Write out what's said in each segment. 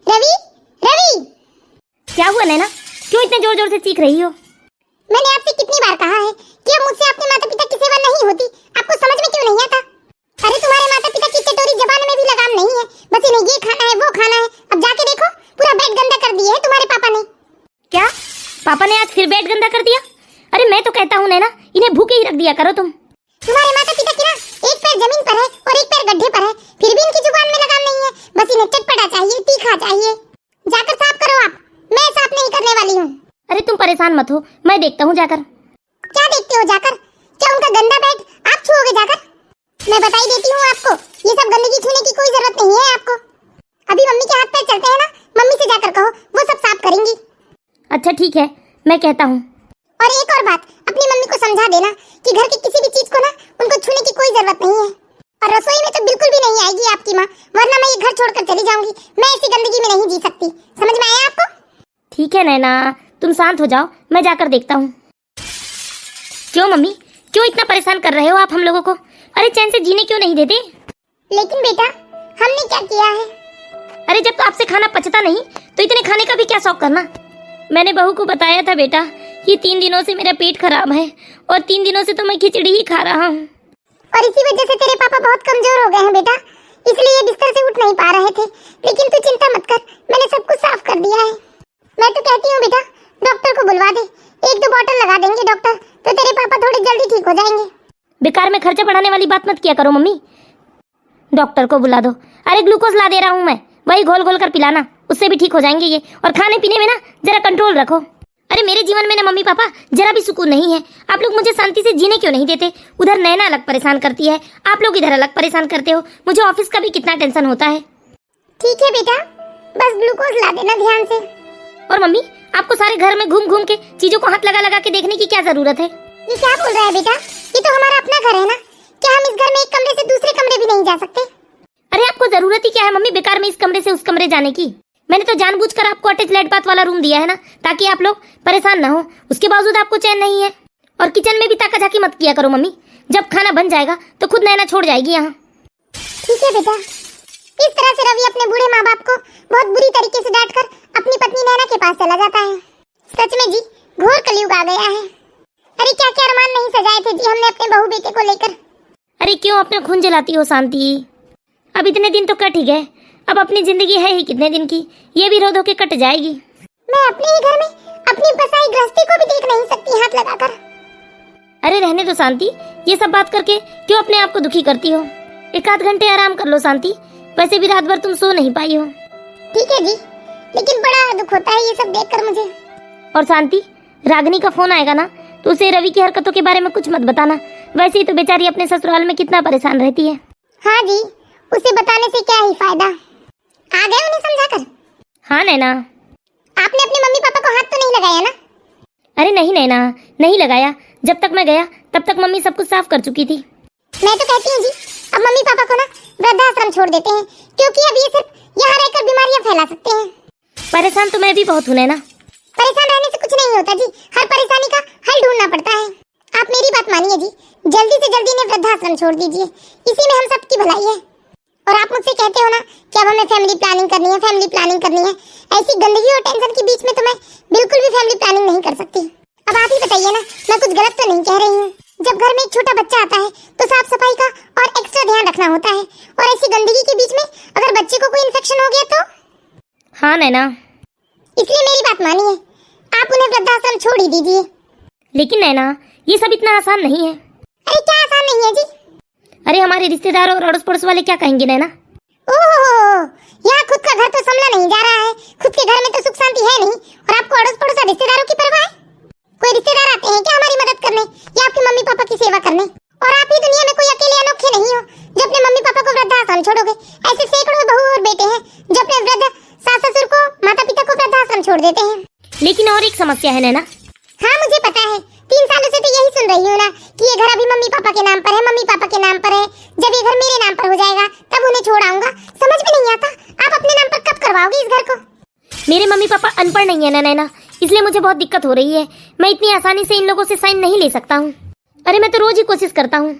रवि, रवि, क्या हुआ नैना? क्यों इतने जोर जोर से चीख रही हो? मैंने आपसे कितनी बार कहा है कि अब मुझसे अपने माता पिता की सेवा नहीं होती। आपको समझ में क्यों नहीं आता? अरे तुम्हारे माता पिता की कटोरी जबान में भी लगाम नहीं है। बस इन्हें ये खाना है वो खाना है। अब जाके देखो, पूरा बेड गंदा कर दिया है तुम्हारे पापा ने। क्या पापा ने आज फिर बेड गंदा कर दिया? अरे मैं तो कहता हूँ नैना, इन्हें भूखे ही रख दिया करो तुम। तुम्हारे माता पिता की ना एक पैर जमीन पर है और एक पैर गड्ढे पर है, फिर भी इनकी जुबान में लगाम नहीं है। बस इन्हें चटपटा चाहिए, तीखा चाहिए। जाकर साफ करो आप, मैं साफ नहीं करने वाली हूँ। अरे तुम परेशान मत हो, मैं देखता हूँ जाकर। क्या देखते हो जाकर? क्या उनका गंदा बेड आप छुओगे जाकर? मैं बता ही देती हूँ आपको, ये सब गंदगी छूने की कोई जरूरत नहीं है आपको। अभी मम्मी के हाथ पैर चलते हैं ना, मम्मी से जाकर कहो, वो सब साफ करेंगी। अच्छा ठीक है, मैं कहता हूँ। और एक और बात, अपनी मम्मी को समझा देना कि घर की किसी भी चीज को ना उनको छूने की कोई जरूरत नहीं है। और रसोई में तो बिल्कुल भी नहीं आएगी आपकी माँ, वरना मैं ये घर छोड़कर चली जाऊंगी। मैं ऐसी गंदगी में नहीं जी सकती। समझ में आया आपको? ठीक है नैना, तुम शांत हो जाओ, मैं जाकर देखता हूँ। क्यों मम्मी, क्यों इतना परेशान कर रहे हो आप हम लोगों को? अरे चैन से जीने क्यों नहीं देते? लेकिन बेटा, हमने क्या किया है? अरे जब तो आपसे खाना पचता नहीं तो इतने खाने का भी क्या शौक करना? मैंने बहू को बताया था बेटा, ये 3 दिनों से मेरा पेट खराब है और 3 दिनों से तो मैं खिचड़ी ही खा रहा हूँ। और इसी वजह से तेरे पापा बहुत कमजोर हो गए हैं बेटा, इसलिए ये बिस्तर से उठ नहीं पा रहे थे। लेकिन तू चिंता मत कर, मैंने सब कुछ साफ कर दिया है। मैं तो कहती हूँ बेटा, डॉक्टर को बुलवा दे, 1-2 बॉटल लगा देंगे डॉक्टर, तो तेरे पापा थोड़ी जल्दी ठीक हो जाएंगे। बेकार में खर्चा बढ़ाने वाली बात मत किया करो मम्मी, डॉक्टर को बुला दो। अरे ग्लूकोज ला दे रहा हूँ मैं, वही घोल घोल कर पिलाना, उससे भी ठीक हो जाएंगे ये। और खाने पीने में ना जरा कंट्रोल रखो। अरे मेरे जीवन में ना मम्मी पापा जरा भी सुकून नहीं है। आप लोग मुझे शांति से जीने क्यों नहीं देते? उधर नैना अलग परेशान करती है, आप लोग इधर अलग परेशान करते हो। मुझे ऑफिस का भी कितना टेंशन होता है। ठीक है बेटा, बस ग्लूकोज ला देना ध्यान से। और मम्मी, आपको सारे घर में घूम घूम के चीजों को हाथ लगा लगा के देखने की क्या जरूरत है? ये क्या बोल रहा है बेटा? ये तो हमारा अपना घर है ना, क्या हम इस घर में एक कमरे से दूसरे कमरे भी नहीं जा सकते? अरे आपको जरूरत ही क्या है मम्मी बेकार में इस कमरे से उस कमरे जाने की? मैंने तो जानबूझकर आपको अटैच लाइट बाथ वाला रूम दिया है ना, ताकि आप लोग परेशान ना हो। उसके बावजूद आपको चैन नहीं है। और किचन में भी ताका झाकी मत किया करो मम्मी, जब खाना बन जाएगा तो खुद नैना छोड़ जाएगी यहाँ। ठीक है बेटा। इस तरह से रवि अपने बूढ़े माँ बाप को बहुत बुरी तरीके से डांटकर अपनी पत्नी नैना के पास चला जाता है। सच में जी, घोर कलयुग आ गया है। अरे क्या क्या अरमान नहीं सजाए थे जी हमने अपने बहू बेटे को लेकर। अरे क्यों अपना खून जलाती हो शांति? अब इतने दिन तो कट ही गए, अब अपनी जिंदगी है ही कितने दिन की, ये भी रो धो के कट जाएगी। मैं अपने ही घर में अपनी बसाई गृहस्थी को भी देख नहीं सकती हाथ लगाकर। अरे रहने दो शांति, ये सब बात करके क्यों अपने आप को दुखी करती हो? 1-8 घंटे आराम कर लो शांति, वैसे भी रात भर तुम सो नहीं पाई हो। ठीक है जी, लेकिन बड़ा दुख होता है ये सब देखकर मुझे। और शांति, रागिनी का फोन आएगा ना तो उसे रवि की हरकतों के बारे में कुछ मत बताना। वैसे ही तो बेचारी अपने ससुराल में कितना परेशान रहती है। हाँ जी, उसे बताने से क्या ही फायदा। आ गए उन्हें समझाकर? हाँ नैना। आपने अपने मम्मी पापा को हाथ तो नहीं लगाया ना? अरे नहीं नैना, नहीं लगाया। जब तक मैं गया तब तक मम्मी सब कुछ साफ कर चुकी थी। मैं तो कहती हूँ जी, अब मम्मी पापा को ना वृद्धाश्रम छोड़ देते हैं, क्योंकि अब ये सिर्फ यहाँ रहकर बीमारियाँ फैला सकते हैं। परेशान तो मैं भी बहुत हूँ नैना। परेशान रहने से कुछ नहीं होता जी, हर परेशानी का हल ढूंढना पड़ता है। आप मेरी बात मानिए जी, जल्दी से जल्दी इन्हें वृद्धाश्रम छोड़ दीजिए, इसी में हम सबकी भलाई है। और आप मुझसे कहते हो ना कि अब हमें फैमिली प्लानिंग करनी है, फैमिली प्लानिंग करनी है। ऐसी गंदगी और टेंशन के बीच में तो मैं बिल्कुल भी फैमिली प्लानिंग नहीं कर सकती। अब आप ही बताइए ना, मैं कुछ गलत तो नहीं कह रही हूँ? जब घर में एक छोटा बच्चा आता है तो साफ सफाई का और एक्स्ट्रा ध्यान रखना होता है। और ऐसी गंदगी के बीच में अगर बच्चे को कोई इन्फेक्शन हो गया तो? हाँ नैना। इसलिए मेरी बात मानिए, आप उन्हें वृद्धाश्रम छोड़ ही दीजिए। लेकिन नैना, ये सब इतना आसान नहीं है। अरे क्या आसान नहीं है जी? अरे हमारे रिश्तेदार और अड़ोस पड़ोस वाले क्या कहेंगे नैना? ओहो, यहाँ खुद का घर तो संभला नहीं जा रहा है, खुद के घर में तो सुख शांति है नहीं, और आपको अड़ोस पड़ोस और रिश्तेदारों की परवाह है? कोई रिश्तेदार आते हैं क्या हमारी मदद करने या आपके मम्मी पापा की सेवा करने? और आप ही दुनिया में कोई अकेले अनोखे नहीं हो जो अपने मम्मी पापा को वृद्धाश्रम छोड़ोगे। ऐसे सैकड़ों बहू और बेटे हैं जो अपने वृद्ध सास ससुर को, माता पिता को वृद्धाश्रम छोड़ देते हैं। लेकिन और एक समस्या है नैना। हाँ मुझे पता है, 3 सालों से तो यही सुन रही हूँ ना कि ये घर अभी मम्मी पापा के नाम पर है, मम्मी पापा के नाम पर है। जब ये घर मेरे नाम पर हो जाएगा तब उन्हें छोड़ आऊंगा। समझ में नहीं आता, आप अपने नाम पर कब करवाओगे इस घर को? मेरे मम्मी पापा अनपढ़ नहीं है ना नैना, इसलिए मुझे बहुत दिक्कत हो रही है। मैं इतनी आसानी से इन लोगों से साइन नहीं ले सकता हूँ। अरे मैं तो रोज ही कोशिश करता हूँ।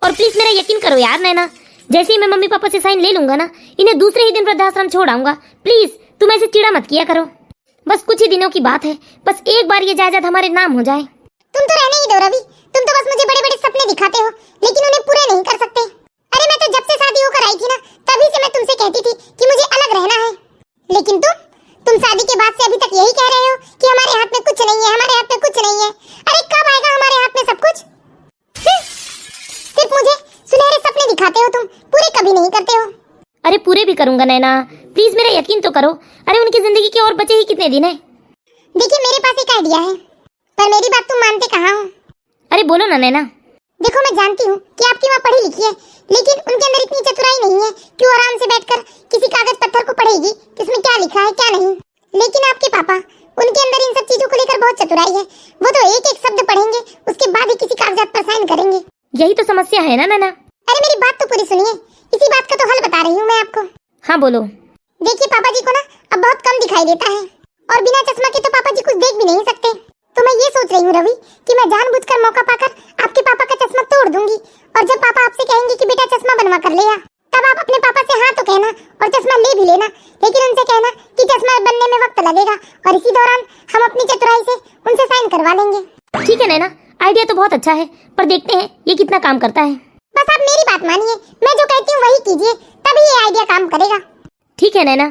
और प्लीज मेरा यकीन करो यार नैना, जैसे ही मैं मम्मी पापा से साइन ले लूंगा ना, इन्हें दूसरे ही दिन वृद्धाश्रम छोड़ आऊंगा। प्लीज तुम ऐसे चिढ़ा मत किया करो, बस कुछ ही दिनों की बात है, बस एक बार ये जायदाद हमारे नाम हो जाए। तुम तो रहने ही दो रवि, तुम तो बस मुझे बड़े बड़े सपने दिखाते हो लेकिन उन्हें पूरे नहीं कर सकते। अरे मैं तो जब से शादी होकर आई थी ना, तभी से मैं तुमसे कहती थी कि मुझे अलग रहना है, लेकिन तुम शादी के बाद से अभी तक यही कह रहे हो कि हमारे हाथ में कुछ नहीं है, हमारे हाथ में कुछ नहीं है। अरे कब आएगा हमारे हाथ में सब कुछ? सिर्फ मुझे सुनहरे सपने दिखाते हो तुम, पूरे कभी नहीं करते हो। अरे पूरे भी करूंगा नैना, प्लीज मेरा यकीन तो करो। अरे उनकी जिंदगी के और बचे ही कितने दिन है। देखिए मेरे पास एक आइडिया है, पर मेरी बात तुम मानते कहाँ हो? अरे बोलो ना नैना। देखो मैं जानती हूँ कि आपकी माँ पढ़ी लिखी है, लेकिन उनके अंदर इतनी चतुराई नहीं है कि वो आराम से बैठकर किसी कागज पत्थर को पढ़ेगी कि इसमें क्या लिखा है क्या नहीं। लेकिन आपके पापा, उनके अंदर इन सब चीजों को लेकर बहुत चतुराई है। वो तो एक एक शब्द पढ़ेंगे, उसके बाद ही किसी कागजात पर साइन करेंगे। यही तो समस्या है ना नैना। अरे मेरी बात तो पूरी सुनिए, इसी बात का तो हल बता रही हूँ मैं आपको। हाँ बोलो। देखिए पापा जी को ना अब बहुत कम दिखाई देता है, और बिना चश्मा के तो पापा जी कुछ देख भी नहीं सकते। तो मैं ये सोच रही हूँ रवि कि मैं जानबूझकर मौका पाकर आपके पापा का चश्मा तोड़ दूंगी, और जब पापा आपसे कहेंगे कि बेटा चश्मा बनवा कर ले आ, तब आप अपने पापा से हाँ तो कहना और चश्मा ले भी लेना, लेकिन उनसे कहना कि चश्मा बनने में वक्त लगेगा, और इसी दौरान हम अपनी चतुराई से उनसे साइन करवा लेंगे। ठीक है नैना, आइडिया तो बहुत अच्छा है, पर देखते हैं ये कितना काम करता है। बस आप मेरी बात मानिए, मैं जो कहती हूँ वही कीजिए, तभी ये आइडिया काम करेगा। ठीक है नैना,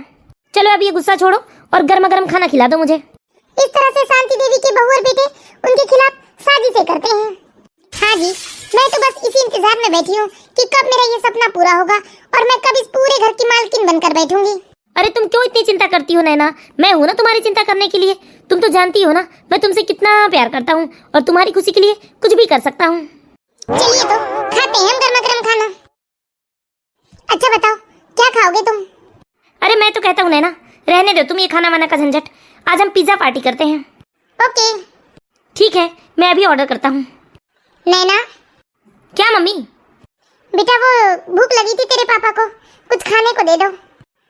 चलो अब ये गुस्सा छोड़ो और गर्मा गर्म खाना खिला दो मुझे। इस तरह से शांति देवी के बहू और बेटे उनके खिलाफ साजिशें करते हैं। हाँ जी, मैं तो बस इसी इंतजार में बैठी हूँ कि कब मेरा ये सपना पूरा होगा और मैं कब इस पूरे घर की मालकिन बनकर बैठूंगी। अरे तुम क्यों इतनी चिंता करती हो नैना, मैं हूँ ना तुम्हारी चिंता करने के लिए। तुम तो जानती हो ना मैं तुमसे कितना प्यार करता हूँ, और तुम्हारी खुशी के लिए कुछ भी कर सकता हूँ। चलिए तो खाते हैं हम गर्मा गर्म खाना। अच्छा बताओ क्या खाओगे तुम? अरे मैं तो कहता हूँ नैना, रहने दो तुम ये खाना वाना का झंझट, आज हम पिज्जा पार्टी करते हैं। ओके ठीक है, मैं अभी ऑर्डर करता हूँ। नैना। क्या मम्मी? बेटा वो भूख लगी थी तेरे पापा को, कुछ खाने को दे दो।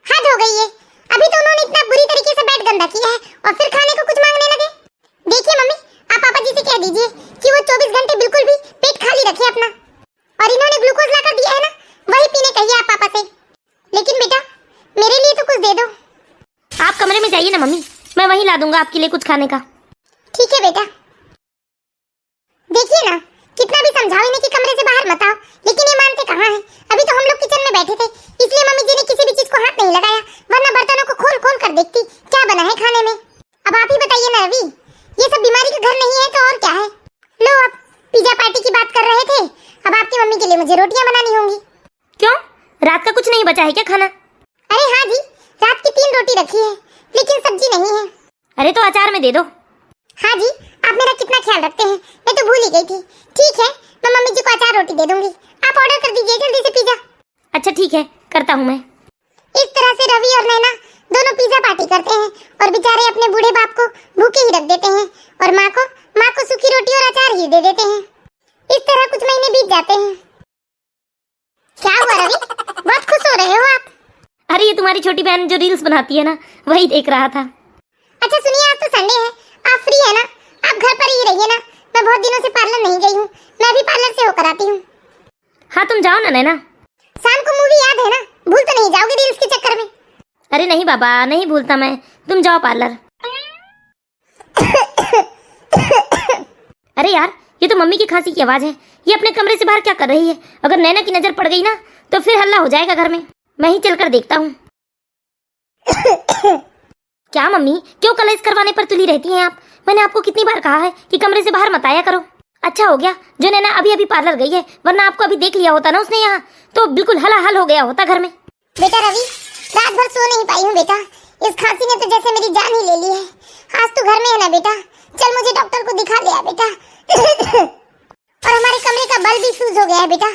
हद हो गई है, अभी तो उन्होंने इतना बुरी तरीके से बेड गंदा किया है और फिर खाने को कुछ मांगने लगे। देखिए मम्मी, आप पापा जी से कह दीजिए कि वो 24 घंटे बिल्कुल भी पेट खाली रखे अपना, और इन्होंने ग्लूकोज लाकर दिया है ना, वही पीने कहिए आप पापा से। लेकिन बेटा मेरे लिए तो कुछ दे दो। आप कमरे में जाइए ना मम्मी, मैं वहीं ला दूंगा आपके लिए कुछ खाने का। ठीक है बेटा। देखिए ना, कितना भी समझाओ इन्हें कि कमरे से बाहर मत आओ, लेकिन ये मानते कहाँ हैं। अभी तो हम लोग किचन में बैठे थे, इसलिए मम्मी जी ने किसी भी चीज को हाथ नहीं लगाया, वरना बर्तनों को खोल खोल कर देखती क्या बना है खाने में। अब आप ही बताइए ना रवि, ये सब बीमारी का घर नहीं है तो और क्या है। लो अब पिज्जा पार्टी की बात कर रहे थे, अब आपकी मम्मी के लिए मुझे रोटियां बनानी होंगी। क्यों, रात का कुछ नहीं बचा है क्या खाना? अरे हाँ जी, रात की 3 रोटी रखी है, लेकिन सब्जी नहीं है। अरे तो अचार में दे दो। हाँ जी, आप मेरा कितना ख्याल रखते हैं, मैं तो भूल ही गई थी। ठीक है, मैं मम्मी जी को अचार रोटी दे दूंगी, आप ऑर्डर कर दीजिए जल्दी से पिज्जा। अच्छा ठीक है, करता हूँ मैं। इस तरह से रवि और नैना दोनों पिज्जा पार्टी करते हैं, और बेचारे अपने बूढ़े बाप को भूखे ही रख देते हैं, और माँ को सूखी रोटी और अचार ही दे देते हैं। इस तरह कुछ महीने बीत जाते हैं। क्या हुआ रवि, बहुत खुश हो रहे हो आप? अरे ये तुम्हारी छोटी बहन जो रील्स बनाती है ना, वही देख रहा था। अच्छा सुनिए, आज तो संडे है, आप फ्री है ना? आप घर पर ही रहिए ना, मैं बहुत दिनों से पार्लर नहीं गई हूँ, मैं भी पार्लर से होकर आती हूँ। हाँ तुम जाओ ना नैना। शाम को मूवी याद है ना, भूल तो नहीं जाओगे रील्स के चक्कर में? अरे नहीं बाबा, नहीं भूलता मैं, तुम जाओ पार्लर। अरे यार, ये तो मम्मी की खांसी की आवाज है, ये अपने कमरे से बाहर क्या कर रही है? अगर नैना की नजर पड़ गई ना तो फिर हल्ला हो जाएगा घर में, मैं ही चलकर देखता हूँ। क्या मम्मी, क्यों कलेश करवाने पर तुली रहती हैं आप? मैंने आपको कितनी बार कहा है कि कमरे से बाहर मत आया करो। अच्छा हो गया जो नैना अभी अभी पार्लर गई है, वरना आपको अभी देख लिया होता ना उसने यहाँ, तो बिल्कुल हलाहल हो गया होता घर में। बेटा रवि, रात भर सो नहीं पाई हूँ बेटा, इस खांसी ने तो जैसे मेरी जान ही ले ली है। आज तू घर में है ना बेटा, चल मुझे डॉक्टर को दिखा ले आ बेटा। और हमारे कमरे का बल्ब भी फ्यूज हो गया है बेटा,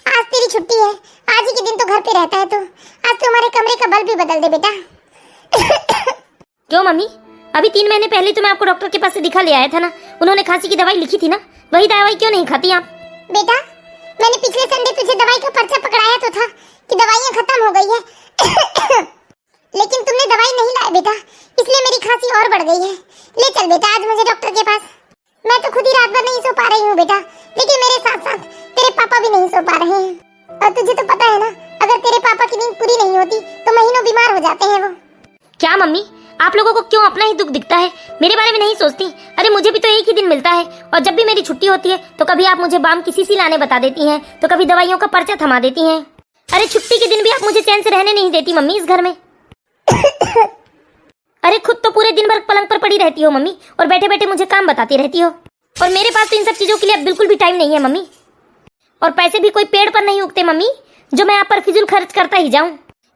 आज तेरी छुट्टी है, आज ही के दिन तो घर पे रहता है तू, आज तो हमारे कमरे का बल्ब भी बदल दे बेटा। क्यों मम्मी, अभी 3 महीने पहले तो मैं आपको डॉक्टर के पास से दिखा ले आया था ना, उन्होंने खांसी की दवाई लिखी थी ना, वही दवाई क्यों नहीं खाती आप? बेटा मैंने पिछले संडे तुझे दवाई का पर्चा पकड़ाया तो था कि दवाइयाँ खत्म हो गई है। लेकिन तुमने दवाई नहीं लाया बेटा, इसलिए मेरी खांसी और बढ़ गई है। ले चल बेटा आज मुझे डॉक्टर के पास। मैं तो खुद ही रात भर नहीं सो पा रही हूँ बेटा, लेकिन मेरे साथ साथ तेरे पापा भी नहीं सो पा रहे हैं, और तुझे तो पता है ना, अगर तेरे पापा की नींद पूरी नहीं होती तो महीनों बीमार हो जाते हैं वो। क्या मम्मी, आप लोगों को क्यों अपना ही दुख दिखता है, मेरे बारे में नहीं सोचती? अरे मुझे भी तो एक ही दिन मिलता है, और जब भी मेरी छुट्टी होती है तो कभी आप मुझे बाम की शीशी लाने बता देती हैं, तो कभी दवाइयों का पर्चा थमा देती हैं। अरे छुट्टी के दिन भी आप मुझे चैन से रहने नहीं देती मम्मी इस घर में। अरे खुद तो पूरे दिन भर पलंग पर पड़ी रहती हो मम्मी, और बैठे बैठे मुझे काम बताती रहती हो, और मेरे पास तो इन सब चीजों के लिए अब बिल्कुल भी टाइम नहीं है मम्मी। और पैसे भी कोई पेड़ पर नहीं उगते मम्मी, जो मैं आप पर फिजूल खर्च करता ही जाऊं।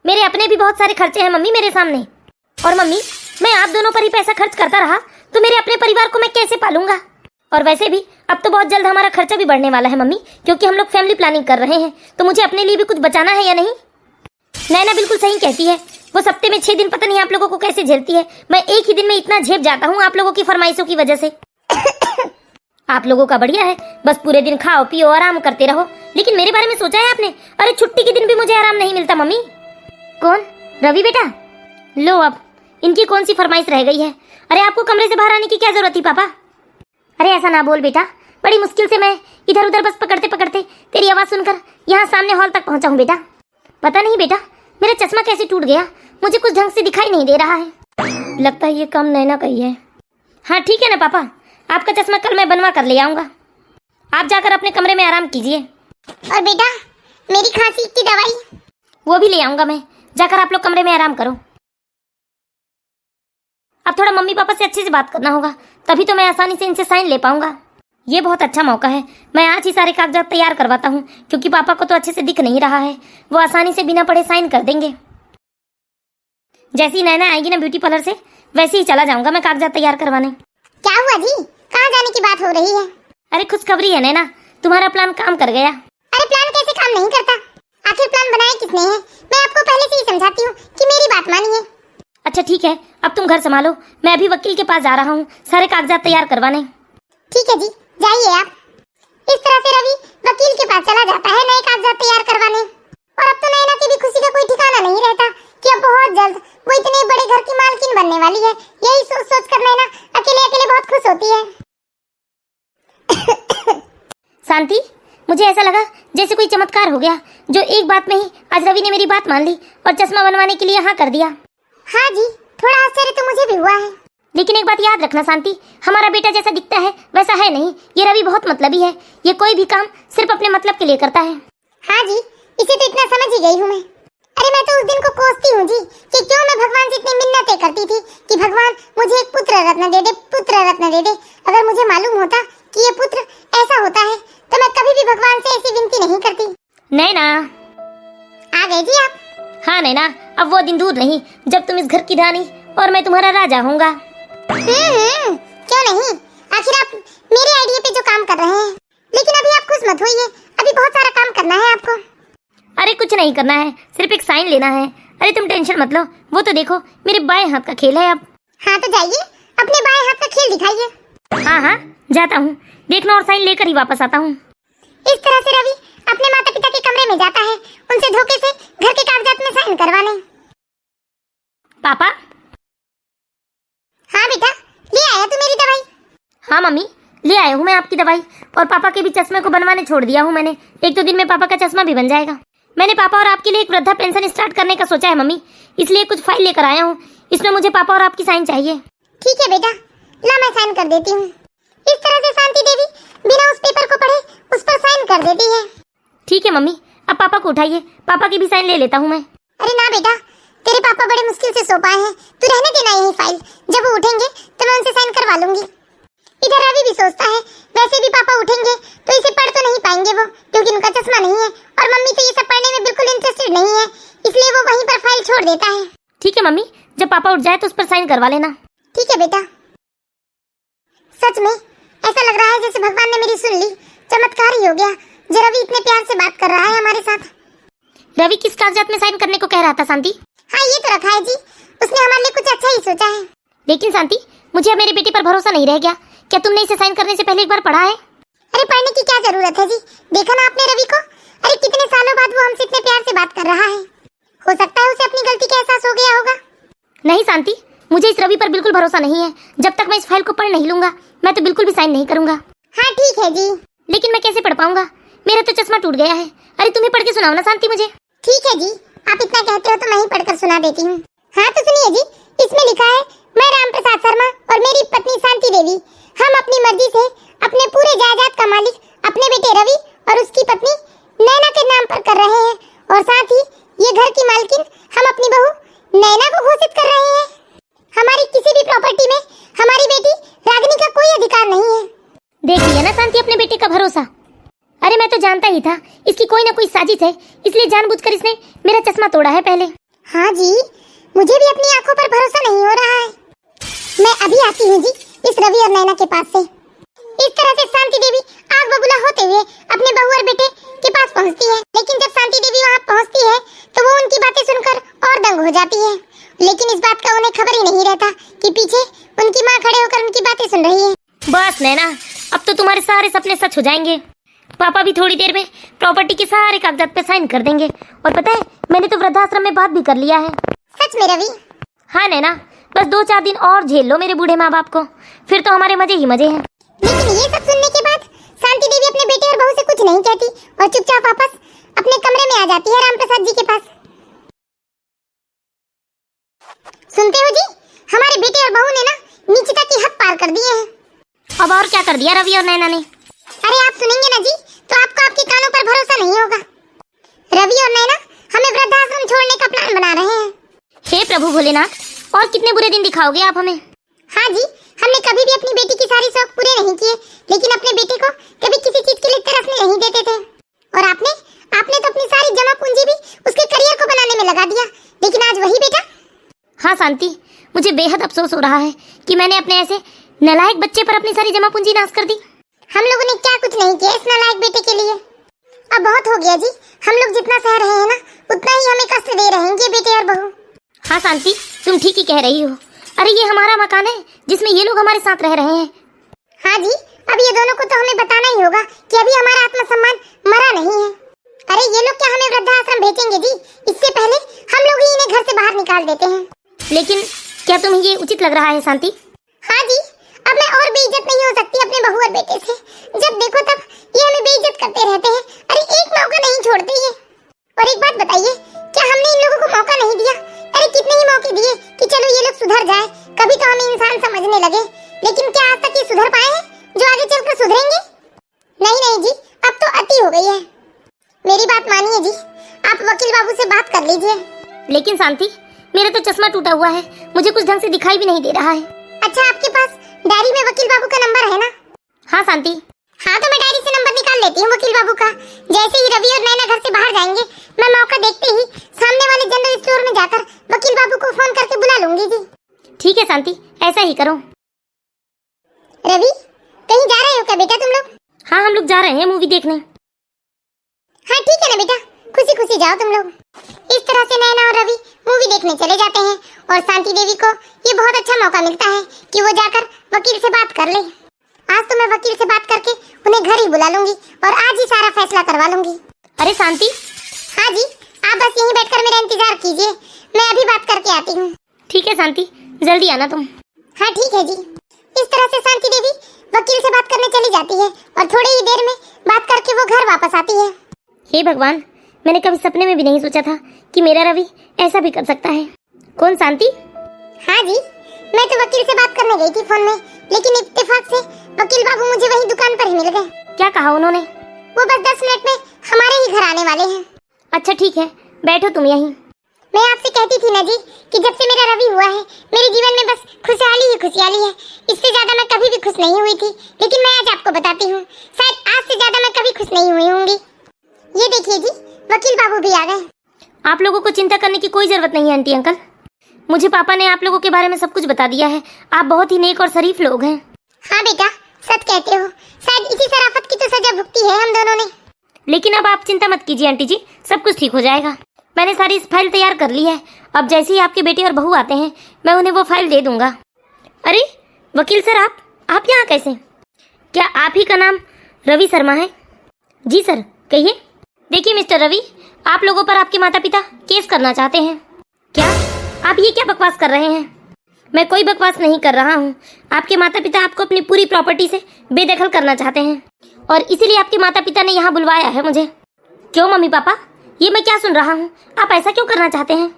मेरे अपने भी बहुत सारे खर्चे हैं मम्मी मेरे सामने, और मम्मी मैं आप दोनों पर ही पैसा खर्च करता रहा तो मेरे अपने परिवार को मैं कैसे पालूंगा? और वैसे भी अब तो बहुत जल्द हमारा खर्चा भी बढ़ने वाला है मम्मी, क्योंकि हम लोग फैमिली प्लानिंग कर रहे हैं, तो मुझे अपने लिए भी कुछ बचाना है या नहीं? नैना बिल्कुल सही कहती है, वो सप्ते में 6 दिन पता नहीं आप लोगों को कैसे झेलती है। मैं एक ही दिन में इतना झेप जाता हूँ आप लोगों की फरमाइशों की वजह से। आप लोगों का बढ़िया है, बस पूरे दिन खाओ पियो आराम करते रहो, लेकिन मेरे बारे में सोचा है आपने? अरे छुट्टी के दिन भी मुझे आराम नहीं मिलता मम्मी। कौन? रवि बेटा? लो अब इनकी कौन सी फरमाइश रह गई है? अरे आपको कमरे से बाहर आने की क्या जरूरत थी पापा? अरे ऐसा ना बोल बेटा, बड़ी मुश्किल से मैं इधर उधर बस पकड़ते पकड़ते तेरी आवाज सुनकर यहाँ सामने हॉल तक पहुंचा हूँ बेटा। पता नहीं बेटा मेरा चश्मा कैसे टूट गया, मुझे कुछ ढंग से दिखाई नहीं दे रहा है। लगता है ये काम नैना का ही है। हाँ ठीक है ना पापा, आपका चश्मा कल मैं बनवा कर ले आऊंगा, आप जाकर अपने कमरे में आराम कीजिए। और बेटा मेरी खांसी की दवाई वो भी ले आऊंगा मैं, जाकर आप लोग कमरे में आराम करो। अब थोड़ा मम्मी पापा से अच्छे से बात करना होगा, तभी तो मैं आसानी से इनसे साइन ले पाऊंगा। ये बहुत अच्छा मौका है, मैं आज ही सारे कागजात तैयार करवाता हूँ, क्योंकि पापा को तो अच्छे से दिख नहीं रहा है, वो आसानी से बिना पढ़े साइन कर देंगे। जैसी नैना आएगी ना ब्यूटी पार्लर से, वैसे ही चला जाऊंगा मैं कागजात तैयार करवाने। क्या हुआ जी, कहाँ जाने की बात हो रही है? अरे खुशखबरी है नैना, तुम्हारा प्लान काम कर गया। अरे प्लान कैसे काम नहीं करता? आखिर प्लान बनाया किसने है? मैं आपको पहले से ही समझाती हूँ कि मेरी बात मानिए। अच्छा ठीक है, अब तुम घर संभालो, मैं अभी वकील के पास जा रहा हूँ सारे कागजात तैयार करवाने। ठीक है जी, जाइए आप। इस तरह से रवि वकील के पास चला जाता है नए कागजात तैयार करवाने। और अब तो नैना की भी खुशी का कोई ठिकाना नहीं रहता कि अब बहुत जल्द वो इतने बड़े घर की मालकिन बनने वाली है। यही सोच सोच कर नैना अकेले अकेले बहुत खुश होती है। शांति, मुझे ऐसा लगा जैसे कोई चमत्कार हो गया, जो एक बात में ही आज रवि ने मेरी बात मान ली और चश्मा बनवाने के लिए हाँ कर दिया। हाँ जी, थोड़ा आश्चर्य तो मुझे भी हुआ है, लेकिन एक बात याद रखना शांति, हमारा बेटा जैसा दिखता है वैसा है नहीं। ये रवि बहुत मतलबी है, ये कोई भी काम सिर्फ अपने मतलब के लिए करता है। हाँ जी, इसे तो इतना समझ ही गई हूँ मैं। अरे मैं तो उस दिन को कोसती हूँ जी कि क्यों मैं भगवान से इतनी मिन्नतें करती थी कि भगवान मुझे एक पुत्र रत्न दे दे, पुत्र रत्न दे दे। अगर मुझे मालूम होता कि ये पुत्र ऐसा होता है तो मैं कभी भी भगवान से ऐसी विनती नहीं करती। नैना आ गए जी आप? हाँ नैना, अब वो दिन दूर नहीं जब तुम इस घर की रानी और मैं तुम्हारा राजा होऊंगा। क्यों नहीं, आखिर आप मेरे आइडिया पे जो काम कर रहे हैं। लेकिन अभी आप खुश मत होइए, अभी बहुत सारा काम करना है आपको। अरे कुछ नहीं करना है, सिर्फ एक साइन लेना है। अरे तुम टेंशन मत लो, वो तो देखो मेरे बाएं हाथ का खेल है अब। हाँ तो जाइए, अपने बाएं हाथ का खेल दिखाइए। हाँ हाँ जाता हूँ, देखना और साइन लेकर ही वापस आता हूँ। इस तरह से रवि अपने माता पिता के कमरे में जाता है, उनसे धोखे से घर के कागजात में साइन करवाने। पापा। हाँ बेटा, ले आया तू मेरी दवाई? हाँ मम्मी, ले आया हूँ मैं आपकी दवाई, और पापा के भी चश्मे को बनवाने छोड़ दिया हूँ मैंने। 1-2 दिन में पापा का चश्मा भी बन जाएगा। मैंने पापा और आपके लिए एक वृद्धा पेंशन स्टार्ट करने का सोचा है मम्मी, इसलिए कुछ फाइल लेकर आया हूँ। इसमें मुझे पापा और आपकी साइन चाहिए। ठीक है बेटा, ला मैं साइन कर देती हूँ। इस तरह से शांति देवी बिना उस पेपर को पढ़े उस पर साइन कर देती है। ठीक है मम्मी, अब पापा को उठाइए, पापा की भी साइन ले लेता हूँ मैं। अरे ना बेटा, तेरे पापा बड़े मुश्किल से सो पाए हैं, तू रहने देना यही फाइल। जब वो उठेंगे तो मैं उनसे साइन करवा लूंगी। इधर रवि भी सोचता है वैसे भी पापा उठेंगे तो इसे पढ़ तो नहीं पाएंगे वो, क्योंकि उनका चश्मा नहीं है, और मम्मी तो ये सब पढ़ने में बिल्कुल इंटरेस्टेड नहीं है, इसलिए वो वहीं पर फाइल छोड़ देता है। ठीक है मम्मी, जब पापा उठ जाए तो उस पर साइन करवा लेना। ठीक है बेटा। सच में ऐसा लग रहा है जैसे भगवान ने मेरी सुन ली, चमत्कार ही हो गया। जो रवि इतने प्यार से बात कर रहा है हमारे साथ। रवि किस कागजात में साइन करने को कह रहा था शांति? हाँ ये तो रखा है जी, उसने हमारे लिए कुछ अच्छा ही सोचा है। लेकिन शांति, मुझे अब मेरे बेटे पर भरोसा नहीं रह गया। क्या तुमने इसे साइन करने से पहले एक बार पढ़ा है? अरे पढ़ने की क्या जरूरत है जी, देखा ना आपने रवि को। अरे कितने सालों बाद वो हमसे इतने प्यार से बात कर रहा है, हो सकता है उसे अपनी गलती का एहसास हो गया होगा। नहीं शांति, मुझे इस रवि पर बिल्कुल भरोसा नहीं है। जब तक मैं इस फाइल को पढ़ नहीं लूंगा मैं तो बिल्कुल भी साइन नहीं करूंगा। हाँ ठीक है जी। लेकिन मैं कैसे पढ़ पाऊंगा, मेरा तो चश्मा टूट गया है। अरे तुम्हें पढ़ के सुनाओ ना शांति मुझे। ठीक है जी, आप इतना कहते हो तो मैं ही पढ़कर सुना देती हूँ। हाँ तो सुनिए जी, है ना शांति अपने बेटे का भरोसा। अरे मैं तो जानता ही था इसकी कोई ना कोई साजिश है, इसलिए जानबूझकर इसने मेरा चश्मा तोड़ा है पहले। हाँ जी, मुझे भी अपनी आंखों पर भरोसा नहीं हो रहा है। मैं अभी आती हूँ जी इस रवि और नैना के पास से। इस तरह से शांति देवी आग बबूला होते हुए अपने बहू और बेटे के पास पहुँचती है। लेकिन जब शांति देवी वहाँ पहुँचती है तो वो उनकी बातें सुनकर और दंग हो जाती है। लेकिन इस बात का उन्हें खबर ही नहीं रहता कि पीछे उनकी माँ खड़े होकर उनकी बातें सुन रही है। बस नैना, अब तो तुम्हारे सारे सपने सच हो जाएंगे। पापा भी थोड़ी देर में प्रॉपर्टी के सारे कागजात पे साइन कर देंगे। और पता है, मैंने तो वृद्धाश्रम में बात भी कर लिया है। सच में रवि? हाँ नैना, बस 2-4 दिन और झेल लो मेरे बूढ़े माँ बाप को, फिर तो हमारे मजे ही मजे हैं। लेकिन ये सब सुनने के बाद शांति देवी अपने बेटे और बहू से कुछ नहीं कहती और चुपचाप वापस अपने कमरे में आ जाती है रामप्रसाद जी के पास। सुनते हो जी, हमारे बेटे और बहू ने ना नीचता की हद पार कर दी है। अब और क्या कर दिया रवि और नैना ने? अरे आप सुनेंगे ना जी तो आपको आपके कानों पर भरोसा नहीं होगा। रवि और नैना हमें वृद्धाश्रम छोड़ने का प्लान बना रहे हैं। हे प्रभु भोलेनाथ, और कितने बुरे दिन दिखाओगे आप हमें? हाँ जी, हमने कभी भी अपनी बेटी की सारी शौक पूरे नहीं किए, लेकिन अपने बेटे को कभी किसी चीज के लिए तरसने नहीं देते थे। और आपने तो अपनी सारी जमा पूंजी भी उसके करियर को बनाने में लगा दिया। लेकिन आज वही बेटा। हाँ शांति, मुझे बेहद अफसोस हो रहा है कि मैंने अपने ऐसे नालायक बच्चे पर अपनी सारी जमा पूंजी नाश कर दी। हम लोगों ने क्या कुछ नहीं किया इस नालायक बेटे के लिए। अब बहुत हो गया जी, हम लोग जितना सह रहे हैं ना उतना ही हमें कष्ट दे रहे हैं ये बेटे और बहू। हाँ शांति, तुम ठीक ही कह रही हो। अरे ये हमारा मकान है जिसमें ये लोग हमारे साथ रह रहे हैं। हाँ जी, अब ये दोनों को तो हमें बताना ही होगा कि अभी हमारा आत्मसम्मान मरा नहीं है। अरे ये लोग क्या हमें वृद्धाश्रम भेजेंगे जी? इससे पहले हम लोग ही इन्हें घर से बाहर निकाल देते हैं। लेकिन क्या तुम्हें ये उचित लग रहा है शांति? हाँ जी, अब मैं और बेइज्जत नहीं हो सकती अपने बहू और बेटे से। जब देखो तब ये हमें बेइज्जत करते रहते हैं। अरे एक मौका नहीं छोड़ते ये। और एक बात बताइए, क्या हमने इन लोगों को मौका नहीं दिया? अरे कितने ही मौके दिए कि चलो ये लोग सुधर जाए, कभी तो हमें इंसान समझने लगे। लेकिन क्या आज तक ये सुधर पाए हैं जो आगे चलकर सुधरेंगे? नहीं जी, अब तो अति हो गई है। मेरी बात मानिए जी, आप वकील बाबू से बात कर लीजिए। लेकिन शांति, मेरा तो चश्मा टूटा हुआ है, मुझे कुछ ढंग से दिखाई भी नहीं दे रहा है। अच्छा, आपके पास डायरी में वकील बाबू का नंबर है ना? हाँ शांति। हाँ तो मैं डायरी से नंबर निकाल लेती हूँ वकील बाबू का। जैसे ही रवि और नैना घर से बाहर जाएंगे, मैं मौका देखते ही सामने वाले जनरल स्टोर में जाकर वकील बाबू को फोन करके बुला लूंगी जी। ठीक है शांति, ऐसा ही करो। रवि, कहीं जा रहे हो क्या बेटा तुम लोग? हाँ, हम लोग जा रहे हैं मूवी देखने। हाँ ठीक है ना बेटा, खुशी खुशी जाओ तुम लोग। इस तरह से नैना और रवि मूवी देखने चले जाते हैं और शांति देवी को ये बहुत अच्छा मौका मिलता है कि वो जाकर वकील से बात कर ले। आज तो मैं वकील से बात करके उन्हें घर ही बुला लूंगी और आज ही सारा फैसला करवा लूंगी। अरे शांति। हाँ जी, आप बस यहीं बैठकर मेरा इंतजार कीजिए, मैं अभी बात करके आती हूँ। ठीक है शांति, जल्दी आना तुम। हाँ ठीक है जी। इस तरह से शांति देवी वकील से बात करने चली जाती है और थोड़ी ही देर में बात करके वो घर वापस आती है। हे भगवान, मैंने कभी सपने में भी नहीं सोचा था कि मेरा रवि ऐसा भी कर सकता है। कौन शांति? हाँ जी, मैं तो वकील से बात करने गई थी फोन में, लेकिन इत्तेफाक से वकील बाबू मुझे वही दुकान पर ही मिल गए। क्या कहा उन्होंने? वो बस 10 मिनट में हमारे ही घर आने वाले हैं। अच्छा ठीक है, बैठो तुम यहीं। मैं आपसे कहती थी ना जी कि जब से मेरा रवि हुआ है मेरे जीवन में बस खुशहाली ही खुशहाली है। इससे ज्यादा मैं कभी भी खुश नहीं हुई थी, लेकिन मैं आज आपको बताती हूँ, शायद आज से ज्यादा मैं कभी खुश नहीं हुई होंगी। ये देखिए जी, वकील बाबू भी आ गए। आप लोगों को चिंता करने की कोई जरूरत नहीं है आंटी अंकल। मुझे पापा ने आप लोगों के बारे में सब कुछ बता दिया है। आप बहुत ही नेक और शरीफ लोग हैं। हाँ बेटा, सच कहते हो। शायद इसी शराफत की तो सजा भुगती है हम दोनों ने। लेकिन अब आप चिंता मत कीजिए आंटी जी, सब कुछ ठीक हो जाएगा। मैंने सारी इस फाइल तैयार कर ली है। अब जैसे ही आपके बेटे और बहू आते हैं, मैं उन्हें वो फाइल दे दूंगा। अरे वकील सर, आप यहाँ कैसे? क्या आप ही का नाम रवि शर्मा है? जी सर, कहिए। देखिए मिस्टर रवि, आप लोगों पर आपके माता पिता केस करना चाहते हैं। क्या आप ये क्या बकवास कर रहे हैं? मैं कोई बकवास नहीं कर रहा हूँ। आपके माता पिता आपको अपनी पूरी प्रॉपर्टी से बेदखल करना चाहते हैं और इसीलिए आपके माता पिता ने यहाँ बुलवाया है मुझे। क्यों मम्मी पापा, ये मैं क्या सुन रहा हूँ? आप ऐसा क्यों करना चाहते हैं?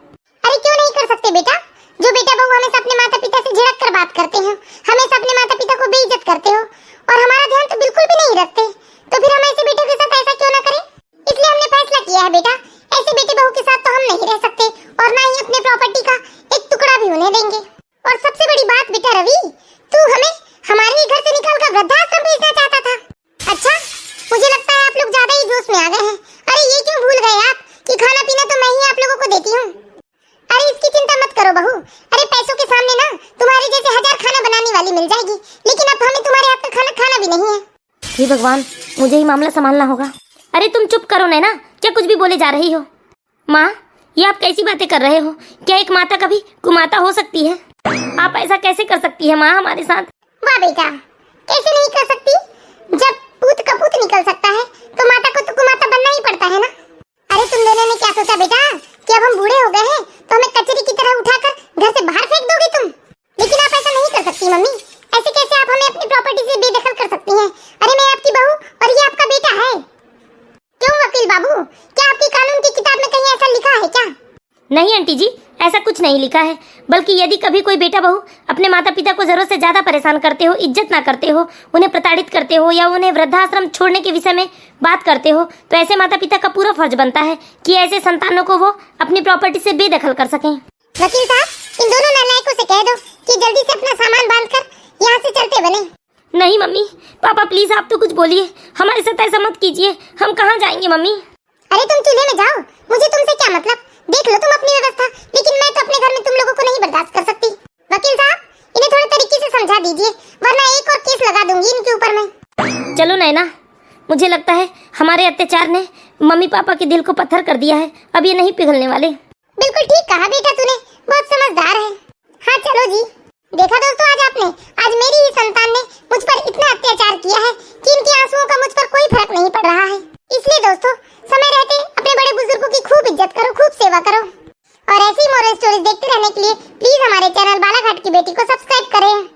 अरे क्यों नहीं कर सकते बेटा? जो बेटा बहू हमेशा अपने माता पिता से झिड़क कर बात करते हैं, हमेशा अपने माता पिता को बेइज्जत करते हो और हमारा ध्यान तो बिल्कुल भी नहीं रखते, तो फिर हम ऐसे बेटे के साथ ऐसा क्यों ना करें? इसलिए हमने फैसला किया है बेटा, ऐसे बेटे बहू के साथ तो हम नहीं रह सकते और ना ही अपने प्रॉपर्टी का एक टुकड़ा भी उन्हें देंगे। और सबसे बड़ी बात बेटा रवि, तू हमें हमारे ही घर से निकालकर वृद्धाश्रम भेजना चाहता था। हूँ। अरे इसकी चिंता मत करो बहू। अरे पैसों के सामने ना तुम्हारे जैसे 1000 खाना बनाने वाली मिल जाएगी, लेकिन अब हमें तुम्हारे हाथ का खाना खाना भी नहीं है। हे भगवान, मुझे ही मामला संभालना होगा। अरे तुम चुप करो नैना, क्या कुछ भी बोले जा रही हो? माँ, ये आप कैसी बातें कर रहे हो? क्या एक माता कभी कुमाता हो सकती है? आप ऐसा कैसे कर सकती है माँ हमारे साथ? वाह बेटा, कैसे नहीं कर सकती? जब पूत का पूत निकल सकता है तो माता को तो कुमाता बनना ही पड़ता है ना। अरे तुम दोनों ने क्या सोचा बेटा कि अब हम बूढ़े हो गए हैं तो हमें कचरे की तरह उठाकर घर से बाहर फेंक दोगे तुम? लेकिन आप ऐसा नहीं कर सकती मम्मी। ऐसे कैसे आप हमें अपनी प्रॉपर्टी से बेदखल कर सकती हैं? अरे मैं आपकी बहू और ये आपका बेटा है। क्यों वकील बाबू, क्या आपकी कानून की किताब में कहीं ऐसा लिखा है क्या? नहीं आंटी जी, ऐसा कुछ नहीं लिखा है। बल्कि यदि कभी कोई बेटा बहू अपने माता पिता को जरूरत से ज्यादा परेशान करते हो, इज्जत ना करते हो, उन्हें प्रताड़ित करते हो या उन्हें वृद्धाश्रम छोड़ने के विषय में बात करते हो, तो ऐसे माता पिता का पूरा फर्ज बनता है कि ऐसे संतानों को वो अपनी प्रॉपर्टी से बेदखल कर सकें। वकील साहब, इन दोनों नालायकों से कह दो कि जल्दी से अपना सामान बांधकर यहाँ से चलते बने। नहीं मम्मी, पापा प्लीज आप तो कुछ बोलिए, हमारे साथ ऐसा मत कीजिए। हम कहाँ जाएंगे मम्मी? अरे तुम चूल्हे में जाओ, मुझे तुमसे क्या मतलब? देख लो तुम अपनी व्यवस्था, लेकिन मैं तो अपने घर में तुम लोगों को नहीं बर्दाश्त कर सकती। वकील साहब, इन्हें थोड़े तरीके से समझा दीजिए, वरना एक और केस लगा दूंगी इनके ऊपर मैं। चलो नैना, मुझे लगता है हमारे अत्याचार ने मम्मी पापा के दिल को पत्थर कर दिया है, अब ये नहीं पिघलने वाले। बिल्कुल ठीक कहा बेटा तूने, बहुत समझदार है। हाँ चलो जी। देखा दोस्तों, आज मेरी ही संतान ने मुझ पर इतना अत्याचार किया है कि इनके आंसुओं का मुझ पर कोई फर्क नहीं पड़ रहा है। इसलिए दोस्तों, समय रहते अपने बड़े बुजुर्गों की खूब इज्जत करो, खूब सेवा करो। और ऐसी मोरल स्टोरीज देखते रहने के लिए प्लीज हमारे चैनल बालाघाट की बेटी को सब्सक्राइब करें।